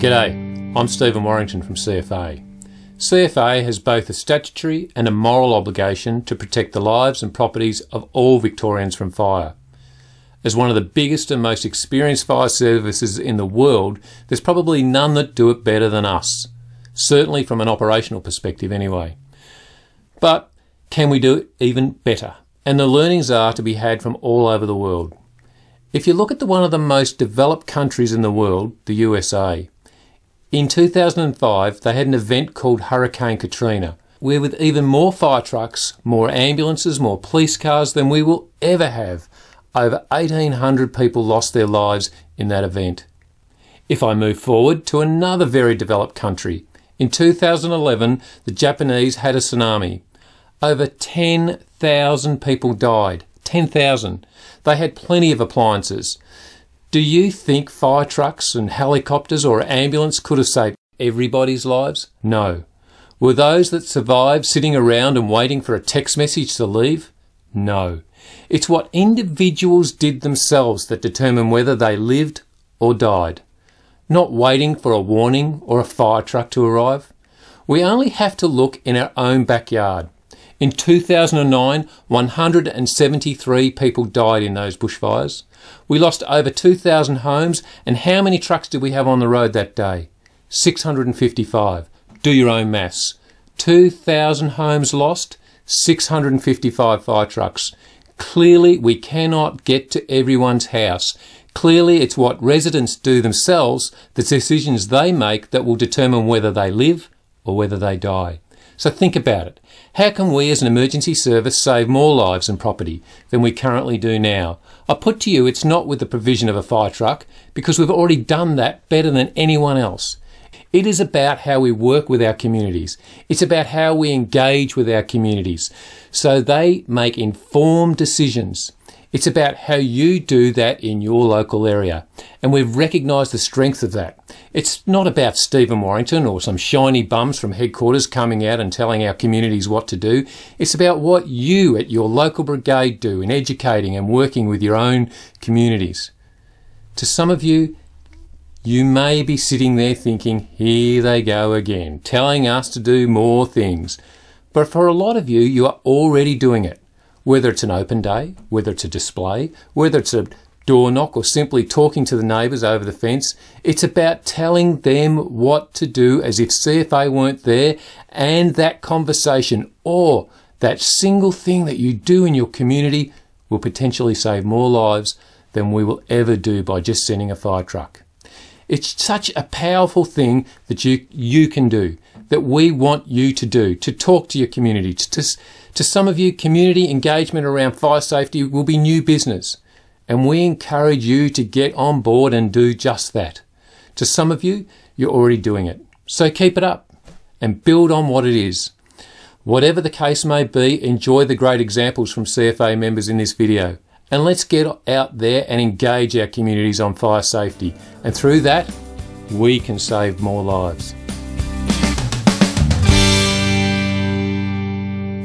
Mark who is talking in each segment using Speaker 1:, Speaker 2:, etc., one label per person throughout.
Speaker 1: G'day, I'm Stephen Warrington from CFA. CFA has both a statutory and a moral obligation to protect the lives and properties of all Victorians from fire. As one of the biggest and most experienced fire services in the world, there's probably none that do it better than us. Certainly from an operational perspective anyway. But can we do it even better? And the learnings are to be had from all over the world. If you look at one of the most developed countries in the world, the USA, in 2005 they had an event called Hurricane Katrina, where with even more fire trucks, more ambulances, more police cars than we will ever have, over 1,800 people lost their lives in that event. If I move forward to another very developed country, in 2011 the Japanese had a tsunami. Over 10,000 people died. 10,000. They had plenty of appliances. Do you think fire trucks and helicopters or ambulance could have saved everybody's lives? No. Were those that survived sitting around and waiting for a text message to leave? No. It's what individuals did themselves that determined whether they lived or died. Not waiting for a warning or a fire truck to arrive. We only have to look in our own backyard. In 2009, 173 people died in those bushfires. We lost over 2,000 homes, and how many trucks did we have on the road that day? 655. Do your own maths. 2,000 homes lost, 655 fire trucks. Clearly, we cannot get to everyone's house. Clearly, it's what residents do themselves, the decisions they make, that will determine whether they live or whether they die. So think about it. How can we as an emergency service save more lives and property than we currently do now? I put to you, it's not with the provision of a fire truck, because we've already done that better than anyone else. It is about how we work with our communities. It's about how we engage with our communities so they make informed decisions. It's about how you do that in your local area. And we've recognised the strength of that. It's not about Stephen Warrington or some shiny bums from headquarters coming out and telling our communities what to do. It's about what you at your local brigade do in educating and working with your own communities. To some of you, you may be sitting there thinking, here they go again, telling us to do more things. But for a lot of you, you are already doing it. Whether it's an open day, whether it's a display, whether it's a door knock or simply talking to the neighbours over the fence, it's about telling them what to do as if CFA weren't there, and that conversation or that single thing that you do in your community will potentially save more lives than we will ever do by just sending a fire truck. It's such a powerful thing that you can do, that we want you to do, to talk to your community. To some of you, community engagement around fire safety will be new business, and we encourage you to get on board and do just that. To some of you, you're already doing it. So keep it up and build on what it is. Whatever the case may be, enjoy the great examples from CFA members in this video. And let's get out there and engage our communities on fire safety. And through that, we can save more lives.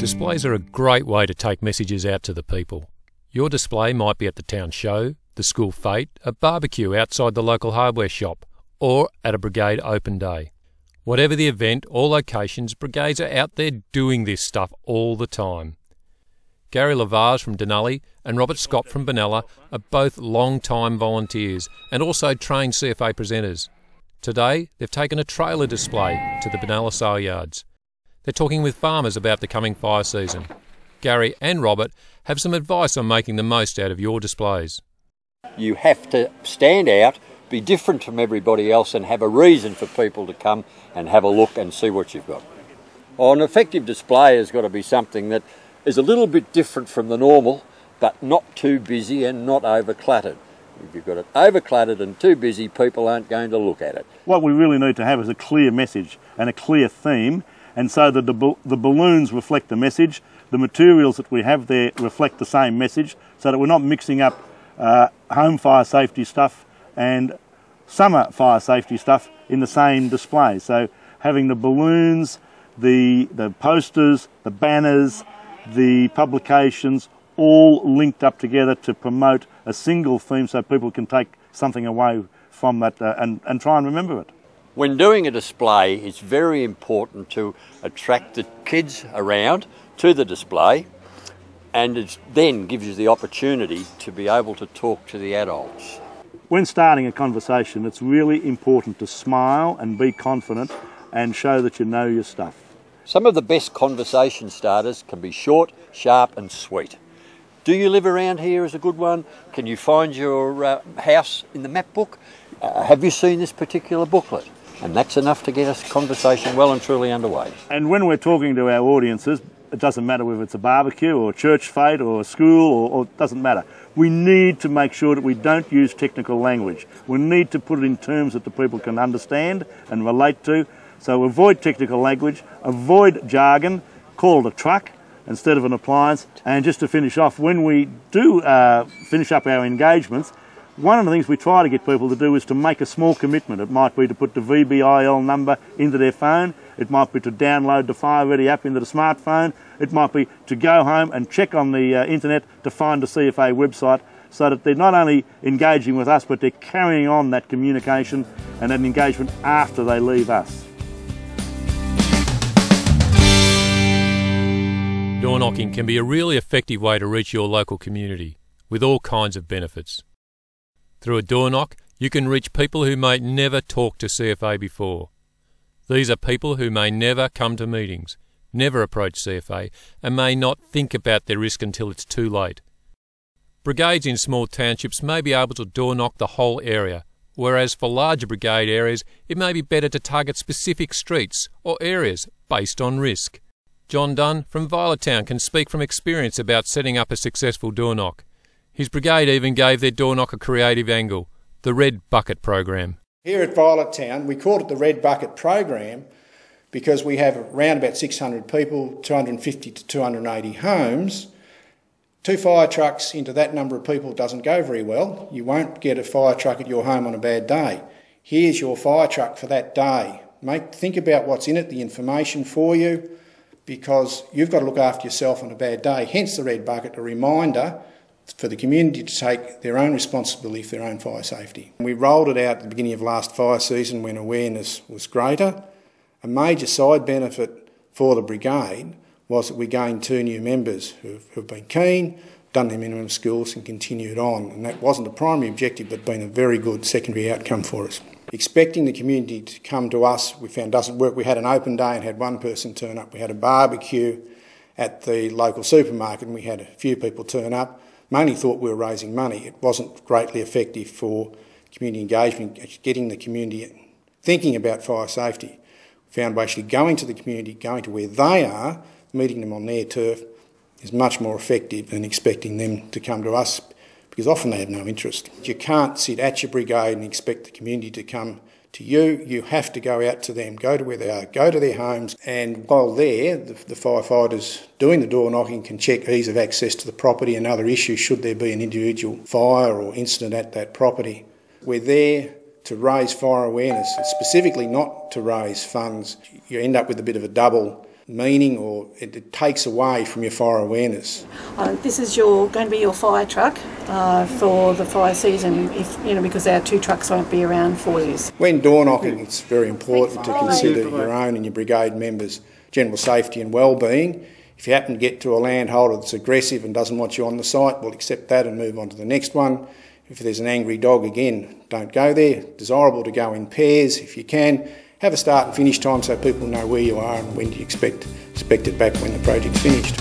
Speaker 1: Displays are a great way to take messages out to the people. Your display might be at the town show, the school fete, a barbecue outside the local hardware shop, or at a Brigade open day. Whatever the event or locations, brigades are out there doing this stuff all the time. Gary Lavage from Denali and Robert Scott from Benalla are both long-time volunteers and also trained CFA presenters. Today, they've taken a trailer display to the Benalla sale yards. They're talking with farmers about the coming fire season. Gary and Robert have some advice on making the most out of your displays.
Speaker 2: You have to stand out, be different from everybody else, and have a reason for people to come and have a look and see what you've got. Well, an effective display has got to be something that is a little bit different from the normal, but not too busy and not over-cluttered. If you've got it over-cluttered and too busy, people aren't going to look at it.
Speaker 3: What we really need to have is a clear message and a clear theme, and so that the balloons reflect the message, the materials that we have there reflect the same message, so that we're not mixing up home fire safety stuff and summer fire safety stuff in the same display. So having the balloons, the posters, the banners, the publications all linked up together to promote a single theme so people can take something away from that and try and remember it.
Speaker 2: When doing a display, it's very important to attract the kids around to the display, and it then gives you the opportunity to be able to talk to the adults.
Speaker 3: When starting a conversation, it's really important to smile and be confident and show that you know your stuff.
Speaker 2: Some of the best conversation starters can be short, sharp and sweet. Do you live around here is a good one. Can you find your house in the map book? Have you seen this particular booklet? And that's enough to get us conversation well and truly underway.
Speaker 3: And when we're talking to our audiences, it doesn't matter whether it's a barbecue or a church fete or a school or it doesn't matter. We need to make sure that we don't use technical language. We need to put it in terms that the people can understand and relate to. So avoid technical language, avoid jargon, call it a truck instead of an appliance. And just to finish off, when we do finish up our engagements, one of the things we try to get people to do is to make a small commitment. It might be to put the VBIL number into their phone. It might be to download the Fire Ready app into the smartphone. It might be to go home and check on the internet to find the CFA website, so that they're not only engaging with us, but they're carrying on that communication and that engagement after they leave us.
Speaker 1: Door knocking can be a really effective way to reach your local community, with all kinds of benefits. Through a door knock, you can reach people who may never talk to CFA before. These are people who may never come to meetings, never approach CFA, and may not think about their risk until it's too late. Brigades in small townships may be able to door knock the whole area, whereas for larger brigade areas it may be better to target specific streets or areas based on risk. John Dunn from Violettown can speak from experience about setting up a successful door knock. His brigade even gave their door knock a creative angle, the Red Bucket Program.
Speaker 4: Here at Violettown, we called it the Red Bucket Program because we have around about 600 people, 250 to 280 homes. 2 fire trucks into that number of people doesn't go very well. You won't get a fire truck at your home on a bad day. Here's your fire truck for that day. Think about what's in it, the information for you, because you've got to look after yourself on a bad day. Hence the Red Bucket, a reminder for the community to take their own responsibility for their own fire safety. We rolled it out at the beginning of last fire season when awareness was greater. A major side benefit for the brigade was that we gained 2 new members who've been keen, done their minimum skills and continued on. And that wasn't the primary objective, but been a very good secondary outcome for us. Expecting the community to come to us, we found doesn't work. We had an open day and had 1 person turn up. We had a barbecue at the local supermarket and we had a few people turn up. Mainly thought we were raising money. It wasn't greatly effective for community engagement, getting the community thinking about fire safety. We found by actually going to the community, going to where they are, meeting them on their turf is much more effective than expecting them to come to us, because often they have no interest. You can't sit at your brigade and expect the community to come to you. You have to go out to them, go to where they are, go to their homes, and while there, the firefighters doing the door knocking can check ease of access to the property and other issues should there be an individual fire or incident at that property. We're there to raise fire awareness, specifically not to raise funds. You end up with a bit of a double meaning, or it takes away from your fire awareness.
Speaker 5: This is going to be your fire truck for the fire season, because our 2 trucks won't be around for you.
Speaker 4: When door knocking, it's very important to consider your own and your brigade members' general safety and well-being. If you happen to get to a landholder that's aggressive and doesn't want you on the site, we'll accept that and move on to the next one. If there's an angry dog, again, don't go there. Desirable to go in pairs if you can. Have a start and finish time so people know where you are and when you expect it back when the project's finished.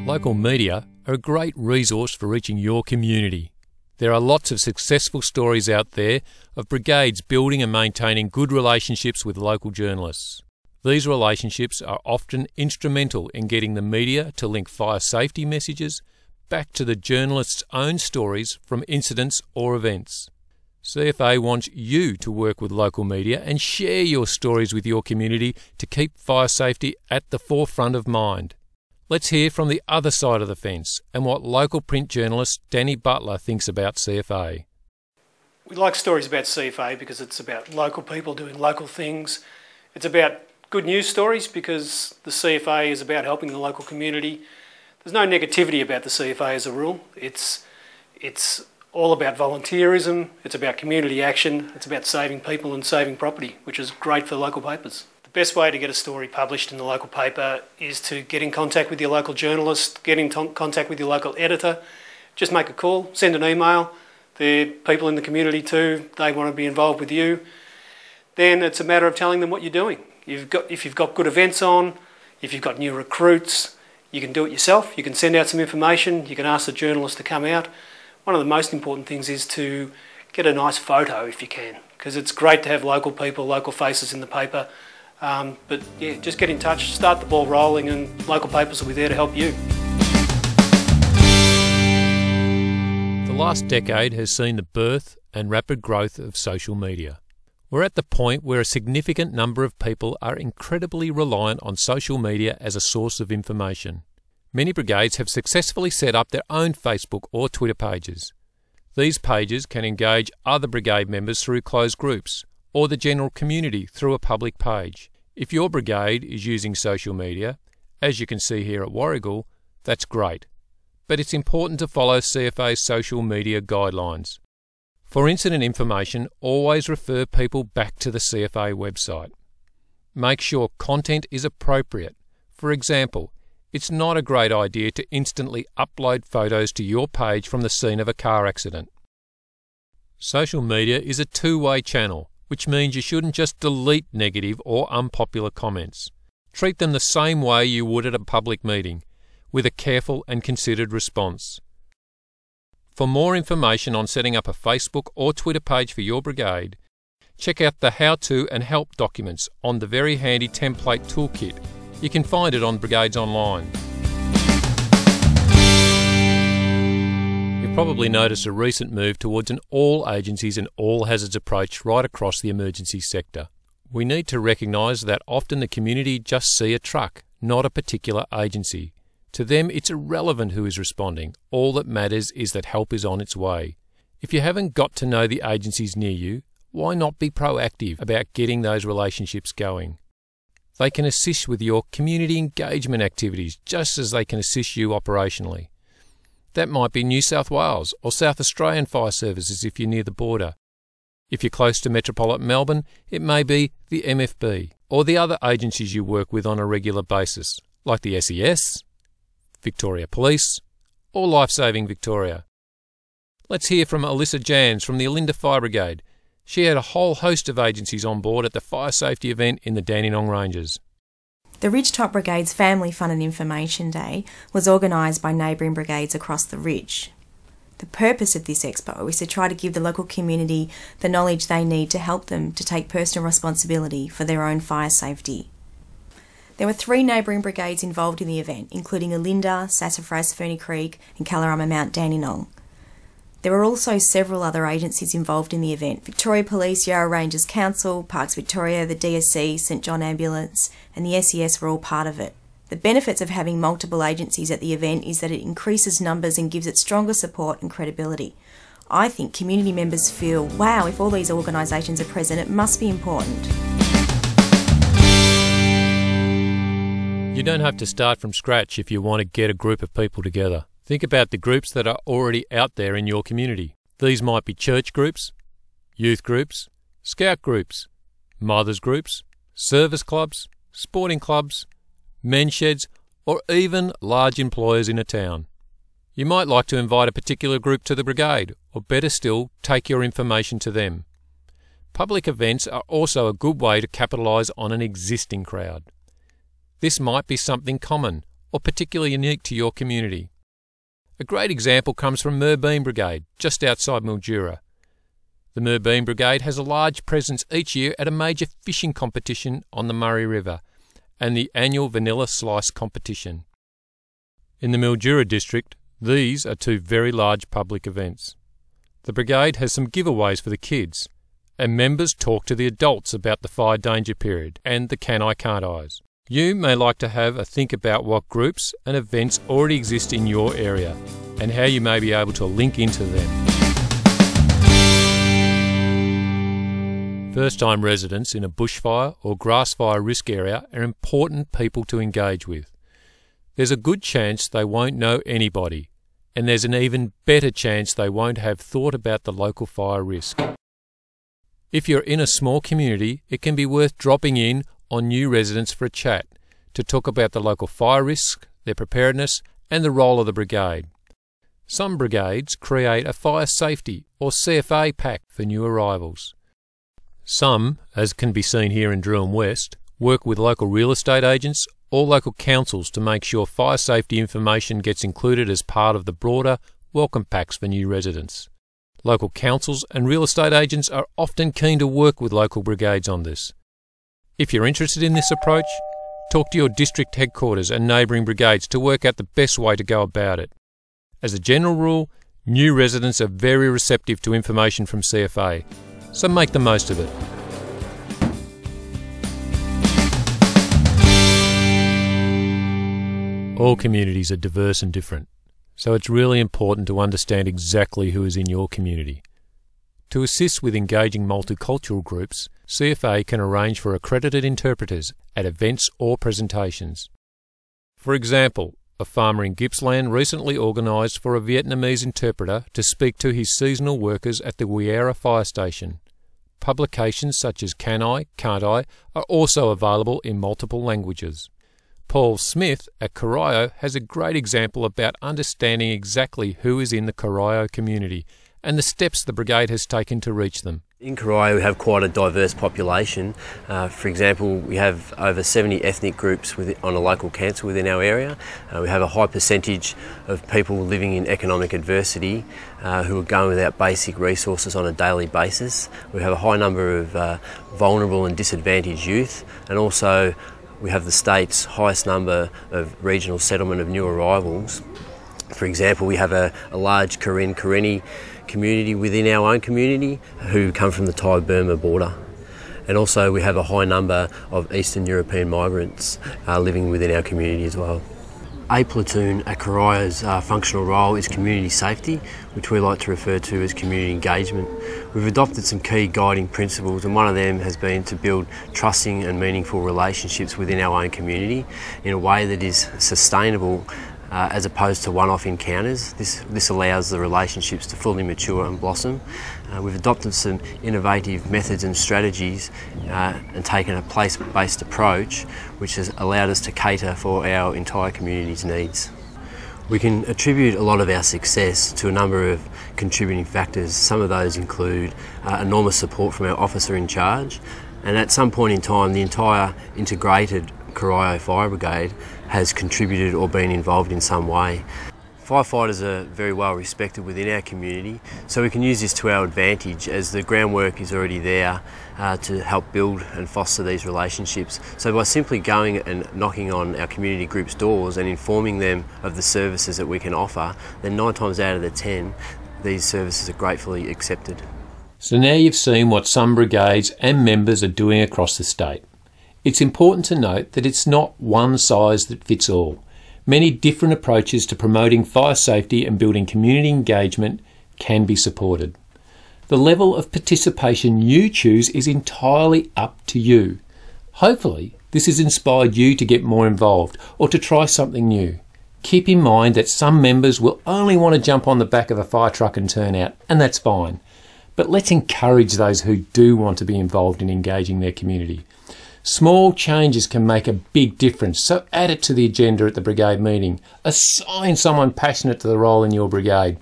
Speaker 1: Local media are a great resource for reaching your community. There are lots of successful stories out there of brigades building and maintaining good relationships with local journalists. These relationships are often instrumental in getting the media to link fire safety messages back to the journalist's own stories from incidents or events. CFA wants you to work with local media and share your stories with your community to keep fire safety at the forefront of mind. Let's hear from the other side of the fence and what local print journalist Danny Butler thinks about CFA.
Speaker 6: We like stories about CFA because it's about local people doing local things. It's about good news stories because the CFA is about helping the local community. There's no negativity about the CFA as a rule. It's all about volunteerism, it's about community action, it's about saving people and saving property, which is great for local papers. The best way to get a story published in the local paper is to get in contact with your local journalist, get in contact with your local editor, just make a call, send an email. There are people in the community too, they want to be involved with you. Then it's a matter of telling them what you're doing. If you've got good events on, if you've got new recruits, you can do it yourself. You can send out some information, you can ask the journalist to come out. One of the most important things is to get a nice photo if you can, because it's great to have local people, local faces in the paper. But yeah, just get in touch, start the ball rolling, and local papers will be there to help you.
Speaker 1: The last decade has seen the birth and rapid growth of social media. We're at the point where a significant number of people are incredibly reliant on social media as a source of information. Many brigades have successfully set up their own Facebook or Twitter pages. These pages can engage other brigade members through closed groups, or the general community through a public page. If your brigade is using social media, as you can see here at Warragul, that's great. But it's important to follow CFA's social media guidelines. For incident information, always refer people back to the CFA website. Make sure content is appropriate. For example, it's not a great idea to instantly upload photos to your page from the scene of a car accident. Social media is a two-way channel, which means you shouldn't just delete negative or unpopular comments. Treat them the same way you would at a public meeting, with a careful and considered response. For more information on setting up a Facebook or Twitter page for your brigade, check out the how-to and help documents on the very handy template toolkit. You can find it on Brigades Online. You've probably noticed a recent move towards an all agencies and all hazards approach right across the emergency sector. We need to recognise that often the community just see a truck, not a particular agency. To them, it's irrelevant who is responding. All that matters is that help is on its way. If you haven't got to know the agencies near you, why not be proactive about getting those relationships going? They can assist with your community engagement activities just as they can assist you operationally. That might be New South Wales or South Australian Fire Services if you're near the border. If you're close to metropolitan Melbourne, it may be the MFB or the other agencies you work with on a regular basis, like the SES, Victoria Police, or Lifesaving Victoria. Let's hear from Alyssa Jans from the Alinda Fire Brigade. She had a whole host of agencies on board at the fire safety event in the Dandenong Ranges.
Speaker 7: The Ridgetop Brigade's Family Fun and Information Day was organised by neighbouring brigades across the Ridge. The purpose of this expo is to try to give the local community the knowledge they need to help them to take personal responsibility for their own fire safety. There were 3 neighbouring brigades involved in the event, including Alinda, Sassafras, Ferny Creek and Kallarama Mount Dandenong. There were also several other agencies involved in the event: Victoria Police, Yarra Rangers Council, Parks Victoria, the DSC, St John Ambulance and the SES were all part of it. The benefits of having multiple agencies at the event is that it increases numbers and gives it stronger support and credibility. I think community members feel, wow, if all these organisations are present, it must be important.
Speaker 1: You don't have to start from scratch if you want to get a group of people together. Think about the groups that are already out there in your community. These might be church groups, youth groups, scout groups, mothers groups, service clubs, sporting clubs, men's sheds, or even large employers in a town. You might like to invite a particular group to the brigade, or better still, take your information to them. Public events are also a good way to capitalise on an existing crowd. This might be something common or particularly unique to your community. A great example comes from Merbeam Brigade, just outside Mildura. The Merbeam Brigade has a large presence each year at a major fishing competition on the Murray River and the annual Vanilla Slice competition. In the Mildura district, these are 2 very large public events. The brigade has some giveaways for the kids, and members talk to the adults about the fire danger period and the can I can't I's. You may like to have a think about what groups and events already exist in your area and how you may be able to link into them. First-time residents in a bushfire or grassfire risk area are important people to engage with. There's a good chance they won't know anybody, and there's an even better chance they won't have thought about the local fire risk. If you're in a small community, it can be worth dropping in on new residents for a chat to talk about the local fire risk, their preparedness, and the role of the brigade. Some brigades create a fire safety or CFA pack for new arrivals. Some, as can be seen here in Drewin West, work with local real estate agents or local councils to make sure fire safety information gets included as part of the broader welcome packs for new residents. Local councils and real estate agents are often keen to work with local brigades on this. If you're interested in this approach, talk to your district headquarters and neighbouring brigades to work out the best way to go about it. As a general rule, new residents are very receptive to information from CFA, so make the most of it. All communities are diverse and different, so it's really important to understand exactly who is in your community. To assist with engaging multicultural groups, CFA can arrange for accredited interpreters at events or presentations. For example, a farmer in Gippsland recently organised for a Vietnamese interpreter to speak to his seasonal workers at the Wiera fire station. Publications such as Can I, Can't I are also available in multiple languages. Paul Smith at Corio has a great example about understanding exactly who is in the Corio community and the steps the brigade has taken to reach them.
Speaker 8: In Corio we have quite a diverse population. For example, we have over 70 ethnic groups on a local council within our area. We have a high percentage of people living in economic adversity who are going without basic resources on a daily basis. We have a high number of vulnerable and disadvantaged youth, and also we have the state's highest number of regional settlement of new arrivals. For example, we have a large Karen-Karenni community within our own community who come from the Thai-Burma border. And also we have a high number of Eastern European migrants living within our community as well. A platoon at Corio's functional role is community safety, which we like to refer to as community engagement. We've adopted some key guiding principles, and one of them has been to build trusting and meaningful relationships within our own community in a way that is sustainable as opposed to one-off encounters. This allows the relationships to fully mature and blossom. We've adopted some innovative methods and strategies and taken a place-based approach which has allowed us to cater for our entire community's needs. We can attribute a lot of our success to a number of contributing factors. Some of those include enormous support from our officer in charge, and at some point in time the entire integrated Corio Fire Brigade has contributed or been involved in some way. Firefighters are very well respected within our community, so we can use this to our advantage as the groundwork is already there to help build and foster these relationships. So by simply going and knocking on our community groups' doors and informing them of the services that we can offer, then 9 times out of the 10 these services are gratefully accepted.
Speaker 1: So now you've seen what some brigades and members are doing across the state. It's important to note that it's not one size that fits all. Many different approaches to promoting fire safety and building community engagement can be supported. The level of participation you choose is entirely up to you. Hopefully, this has inspired you to get more involved or to try something new. Keep in mind that some members will only want to jump on the back of a fire truck and turn out, and that's fine. But let's encourage those who do want to be involved in engaging their community. Small changes can make a big difference, so add it to the agenda at the brigade meeting. Assign someone passionate to the role in your brigade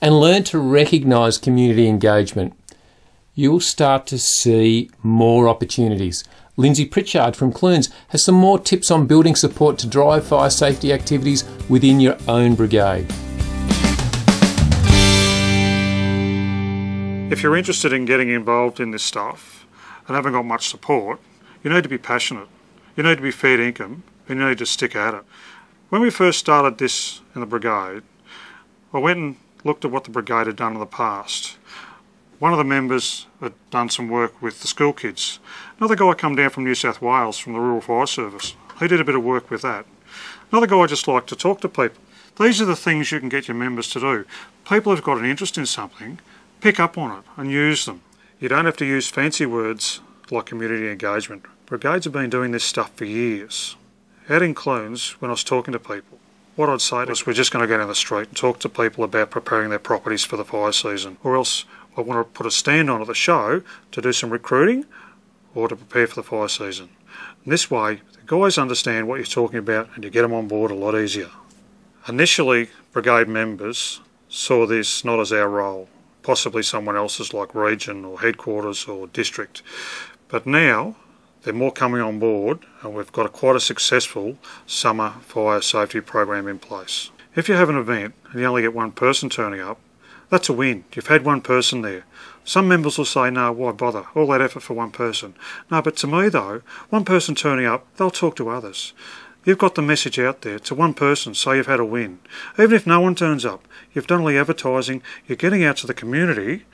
Speaker 1: and learn to recognise community engagement. You'll start to see more opportunities. Lindsay Pritchard from Clunes has some more tips on building support to drive fire safety activities within your own brigade.
Speaker 9: If you're interested in getting involved in this stuff and haven't got much support, you need to be passionate, you need to be fair income, and you need to stick at it. When we first started this in the brigade, I went and looked at what the brigade had done in the past. One of the members had done some work with the school kids. Another guy come down from New South Wales from the Rural Fire Service. He did a bit of work with that. Another guy just liked to talk to people. These are the things you can get your members to do. People who've got an interest in something, pick up on it and use them. You don't have to use fancy words like community engagement. Brigades have been doing this stuff for years. Out in Clunes, when I was talking to people, What I'd say is we're just going to go down the street and talk to people about preparing their properties for the fire season, or else I want to put a stand on at the show to do some recruiting or to prepare for the fire season. And this way, the guys understand what you're talking about and you get them on board a lot easier. Initially, brigade members saw this not as our role, possibly someone else's like region or headquarters or district. But now they're more coming on board and we've got quite a successful summer fire safety program in place. If you have an event and you only get one person turning up, that's a win. You've had one person there. Some members will say, no, why bother? All that effort for one person. No, but to me though, one person turning up, they'll talk to others. You've got the message out there to one person, so you've had a win. Even if no one turns up, you've done all the advertising, you're getting out to the community,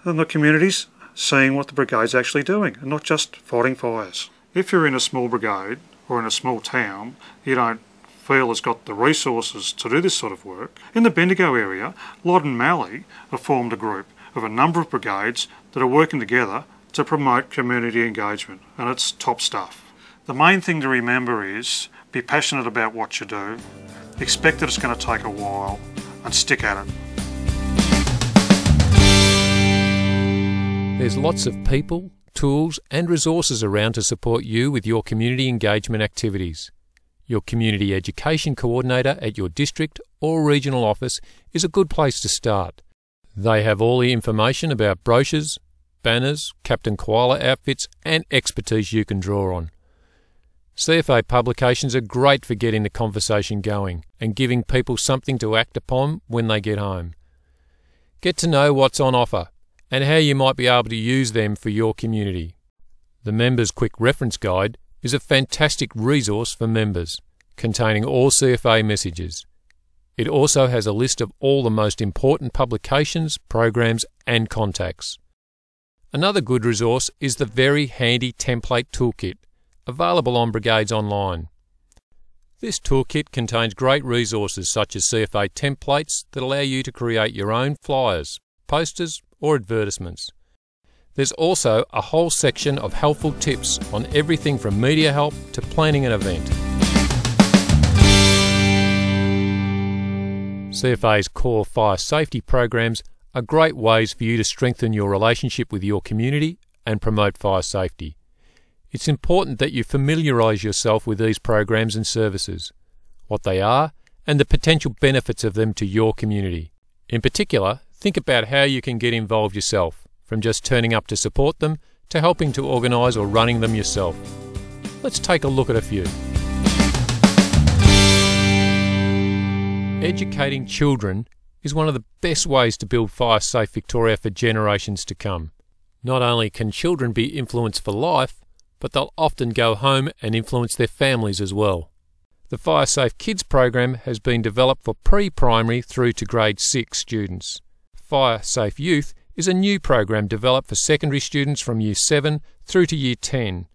Speaker 9: and the community's seeing what the brigade's actually doing, and not just fighting fires. If you're in a small brigade, or in a small town, you don't feel has got the resources to do this sort of work, in the Bendigo area, Lodd and Mallee have formed a group of a number of brigades that are working together to promote community engagement, and it's top stuff. The main thing to remember is be passionate about what you do, expect that it's going to take a while, and stick at it.
Speaker 1: There's lots of people, tools and resources around to support you with your community engagement activities. Your community education coordinator at your district or regional office is a good place to start. They have all the information about brochures, banners, Captain Koala outfits and expertise you can draw on. CFA publications are great for getting the conversation going and giving people something to act upon when they get home. Get to know what's on offer and how you might be able to use them for your community. The Members Quick Reference Guide is a fantastic resource for members, containing all CFA messages. It also has a list of all the most important publications, programs and contacts. Another good resource is the very handy template toolkit, available on Brigades Online. This toolkit contains great resources such as CFA templates that allow you to create your own flyers, posters or advertisements. There's also a whole section of helpful tips on everything from media help to planning an event. CFA's core fire safety programs are great ways for you to strengthen your relationship with your community and promote fire safety. It's important that you familiarise yourself with these programs and services, what they are, and the potential benefits of them to your community. In particular, think about how you can get involved yourself, from just turning up to support them to helping to organise or running them yourself. Let's take a look at a few. Educating children is one of the best ways to build Fire Safe Victoria for generations to come. Not only can children be influenced for life, but they'll often go home and influence their families as well. The Fire Safe Kids program has been developed for pre-primary through to grade 6 students. Fire Safe Youth is a new program developed for secondary students from Year 7 through to Year 10.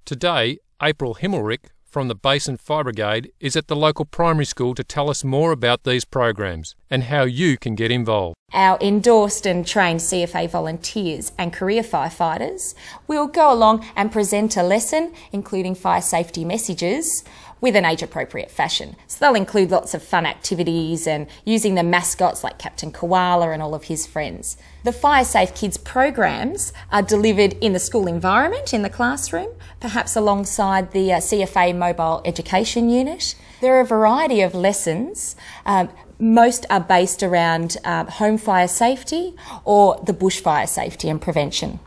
Speaker 1: Today, April Himmelrich from the Basin Fire Brigade is at the local primary school to tell us more about these programs and how you can get involved.
Speaker 10: Our endorsed and trained CFA volunteers and career firefighters will go along and present a lesson, including fire safety messages, with an age-appropriate fashion. So they'll include lots of fun activities and using the mascots like Captain Koala and all of his friends. The Fire Safe Kids programs are delivered in the school environment, in the classroom, perhaps alongside the CFA Mobile Education Unit. There are a variety of lessons. Most are based around home fire safety or the bushfire safety and prevention.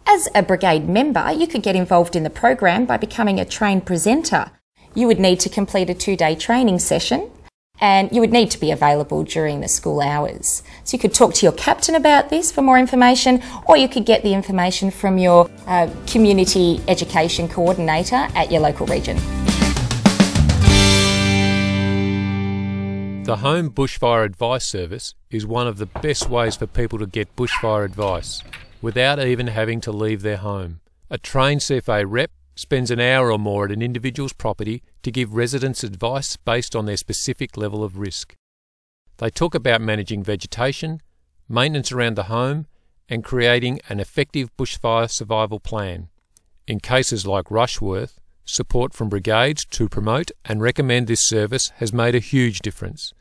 Speaker 10: As a brigade member, you could get involved in the program by becoming a trained presenter. You would need to complete a 2-day training session and you would need to be available during the school hours. So you could talk to your captain about this for more information, or you could get the information from your community education coordinator at your local region.
Speaker 1: The Home Bushfire Advice Service is one of the best ways for people to get bushfire advice without even having to leave their home. A trained CFA rep spends an hour or more at an individual's property to give residents advice based on their specific level of risk. They talk about managing vegetation, maintenance around the home, and creating an effective bushfire survival plan. In cases like Rushworth, Support from Brigades to promote and recommend this service has made a huge difference.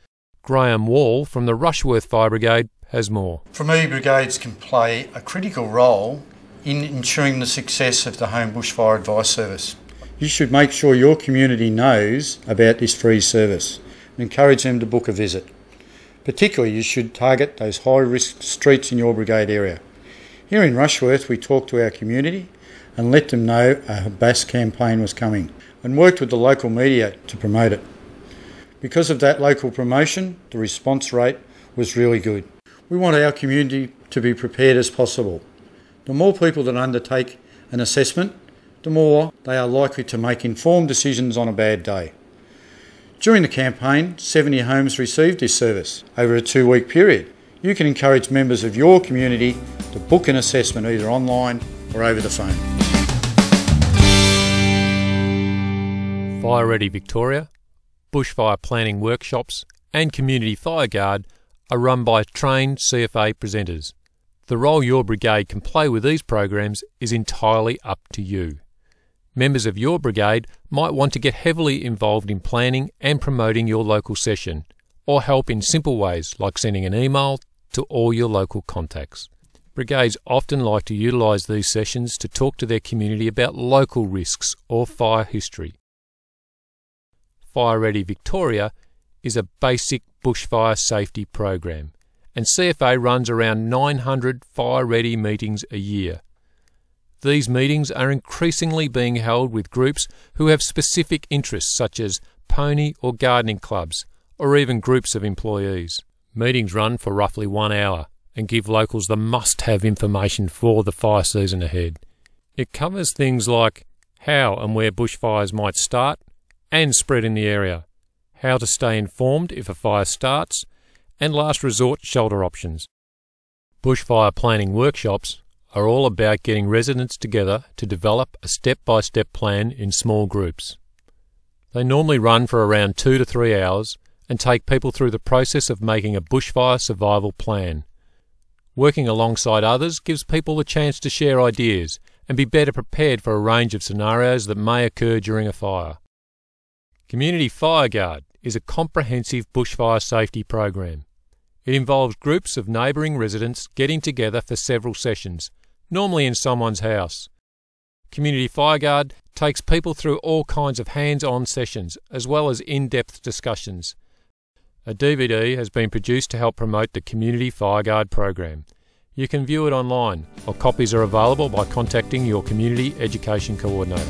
Speaker 1: Graham Wall from the Rushworth Fire Brigade has more.
Speaker 11: For me, Brigades can play a critical role in ensuring the success of the Home Bushfire Advice Service. You should make sure your community knows about this free service and encourage them to book a visit. Particularly, you should target those high-risk streets in your brigade area. Here in Rushworth, we talked to our community and let them know a BAS campaign was coming and worked with the local media to promote it. Because of that local promotion, the response rate was really good. We want our community to be prepared as possible. The more people that undertake an assessment, the more they are likely to make informed decisions on a bad day. During the campaign, 70 homes received this service over a 2-week period. You can encourage members of your community to book an assessment either online or over the phone.
Speaker 1: Fire Ready Victoria, bushfire planning workshops and Community Fire Guard are run by trained CFA presenters. The role your brigade can play with these programs is entirely up to you. Members of your brigade might want to get heavily involved in planning and promoting your local session, or help in simple ways like sending an email to all your local contacts. Brigades often like to utilise these sessions to talk to their community about local risks or fire history. Fire Ready Victoria is a basic bushfire safety program, and CFA runs around 900 Fire Ready meetings a year. These meetings are increasingly being held with groups who have specific interests such as pony or gardening clubs, or even groups of employees. Meetings run for roughly 1 hour and give locals the must-have information for the fire season ahead. It covers things like how and where bushfires might start and spread in the area, how to stay informed if a fire starts, and last resort shelter options. Bushfire planning workshops are all about getting residents together to develop a step-by-step plan in small groups. They normally run for around 2 to 3 hours and take people through the process of making a bushfire survival plan. Working alongside others gives people the chance to share ideas and be better prepared for a range of scenarios that may occur during a fire. Community Fire Guard is a comprehensive bushfire safety program. It involves groups of neighbouring residents getting together for several sessions, normally in someone's house. Community Fire Guard takes people through all kinds of hands-on sessions as well as in-depth discussions. A DVD has been produced to help promote the Community Fire Guard program. You can view it online, or copies are available by contacting your Community Education Coordinator.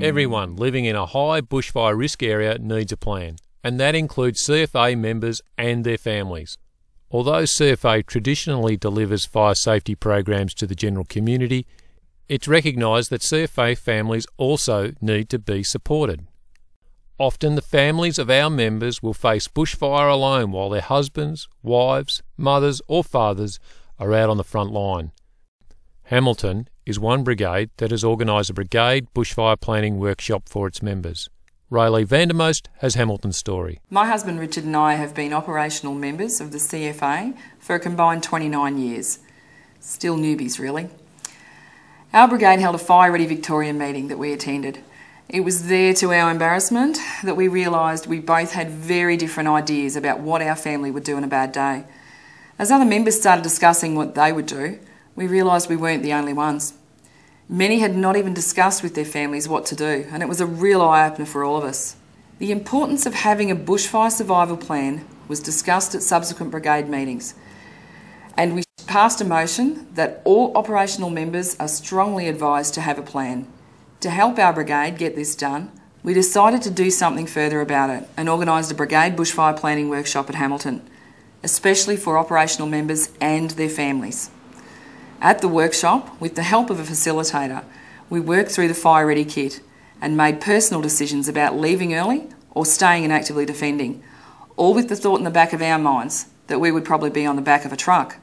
Speaker 1: Everyone living in a high bushfire risk area needs a plan, and that includes CFA members and their families. Although CFA traditionally delivers fire safety programs to the general community, it's recognised that CFA families also need to be supported. Often the families of our members will face bushfire alone while their husbands, wives, mothers or fathers are out on the front line. Hamilton is one brigade that has organised a brigade bushfire planning workshop for its members. Rayleigh Vandermost has Hamilton's story.
Speaker 12: My husband Richard and I have been operational members of the CFA for a combined 29 years. Still newbies really. Our brigade held a Fire Ready Victoria meeting that we attended. It was there, to our embarrassment, that we realised we both had very different ideas about what our family would do on a bad day. As other members started discussing what they would do, we realised we weren't the only ones. Many had not even discussed with their families what to do, and it was a real eye-opener for all of us. The importance of having a bushfire survival plan was discussed at subsequent brigade meetings, and we passed a motion that all operational members are strongly advised to have a plan. To help our brigade get this done, we decided to do something further about it and organised a brigade bushfire planning workshop at Hamilton, especially for operational members and their families. At the workshop, with the help of a facilitator, we worked through the Fire Ready kit and made personal decisions about leaving early or staying and actively defending, all with the thought in the back of our minds that we would probably be on the back of a truck.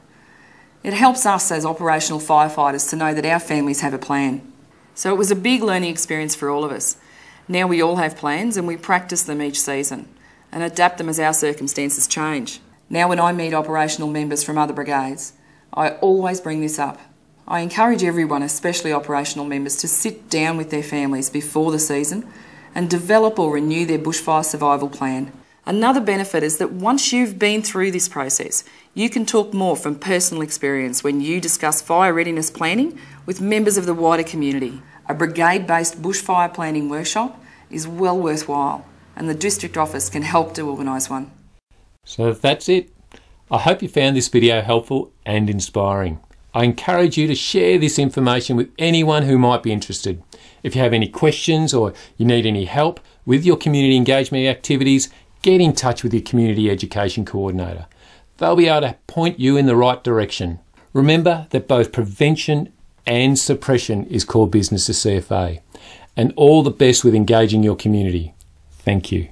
Speaker 12: It helps us as operational firefighters to know that our families have a plan. So it was a big learning experience for all of us. Now we all have plans and we practice them each season and adapt them as our circumstances change. Now when I meet operational members from other brigades, I always bring this up. I encourage everyone, especially operational members, to sit down with their families before the season and develop or renew their bushfire survival plan. Another benefit is that once you've been through this process, you can talk more from personal experience when you discuss fire readiness planning with members of the wider community. A brigade-based bushfire planning workshop is well worthwhile, and the district office can help to organise one.
Speaker 1: So that's it. I hope you found this video helpful and inspiring. I encourage you to share this information with anyone who might be interested. If you have any questions or you need any help with your community engagement activities, get in touch with your community education coordinator. They'll be able to point you in the right direction. Remember that both prevention and suppression is core business to CFA. And all the best with engaging your community. Thank you.